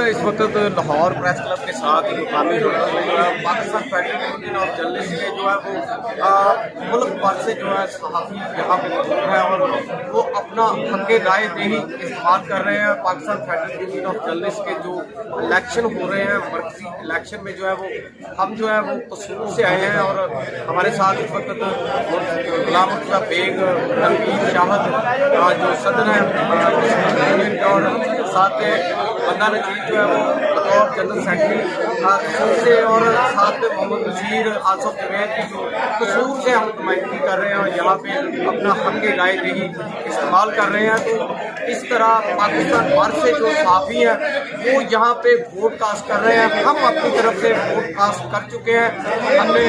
इस वक्त Lahore press club के साथ मुकामी लोगों में जो है Pakistan federal union of journalist के जो है वो मुल्क भर से जो है सहाफ़ी यहाँ पे मौजूद है और वो अपना हक़ राय दही इस्तेमाल कर रहे हैं। Pakistan federal union of journalist के जो इलेक्शन हो रहे हैं, मरकज़ी इलेक्शन में जो है वो हम जो है वो कसूर से आए हैं और हमारे साथ इस वक्त गुलाम मुर्तज़ा बेग, तनवीर शाहद जो सदर हैं यूनियन के, और साथ में बंदा नजीर जो है वो बतौर जनरल सेक्रेटरी से, और साथ में मोहम्मद नज़ीर आसफ जवेद की जो कसूर से हम नुमाइंदगी कर रहे हैं और यहाँ पे अपना हक़ राय दही इस्तेमाल कर रहे हैं। तो इस तरह पाकिस्तान भर से जो सहाफ़ी हैं वो यहाँ पे वोट कास्ट कर रहे हैं। हम अपनी तरफ से वोट कास्ट कर चुके हैं। हमने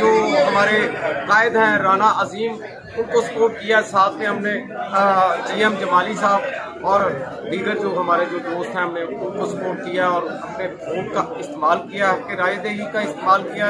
जो हमारे कायद हैं राना अजीम उनको सपोर्ट किया, साथ में हमने GM जमाली साहब और दीगर जो हमारे जो दोस्त हैं हमने उनको सपोर्ट किया और अपने वोट का इस्तेमाल किया, हक़ राय दही का इस्तेमाल किया।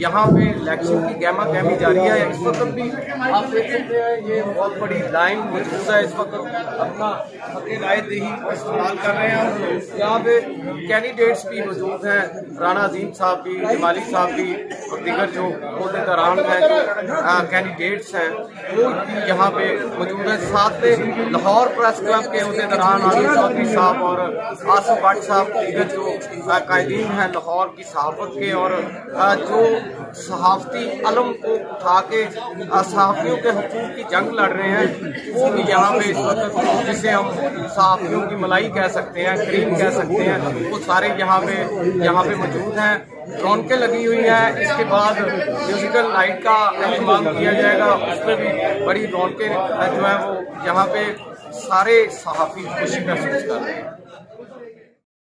यहाँ पे इलेक्शन की गहमा गहमी जारी है। इस वक्त भी आप देख सकते हैं ये बहुत बड़ी लाइन मौजूद है। इस वक्त अपना हक़ राय दही का इस्तेमाल कर रहे हैं। यहाँ पे कैंडिडेट्स भी मौजूद हैं, राना अजीम साहब भी, जमाली साहब भी और दीगर जो अहदेदारान हैं, जो कैंडिडेट्स हैं वो भी यहाँ पे मौजूद हैं। साथ में लाहौर प्रेस क्लब के अहदेदारान आदिल चौधरी साहब और आसिफ भट्ट साहब, दीगर जो कायदीन हैं लाहौर की सहाफ़त के और जो सहाफ़ती अलम को उठा के सहाफ़ियों के हकूक़ की जंग लड़ रहे हैं, वो भी यहाँ पे इस वक्त जिसे हम सहाफ़ियों की मलाई कह सकते हैं, क्रीम कह सकते हैं, वो सारे यहाँ पे मौजूद हैं। रौनकें लगी हुई हैं। इसके बाद म्यूज़िकल नाइट का इंतज़ाम किया जाएगा, उसमें भी बड़ी रौनकें जो है वो यहाँ पे सारे सहाफ़ी खुशी महसूस कर रहे हैं।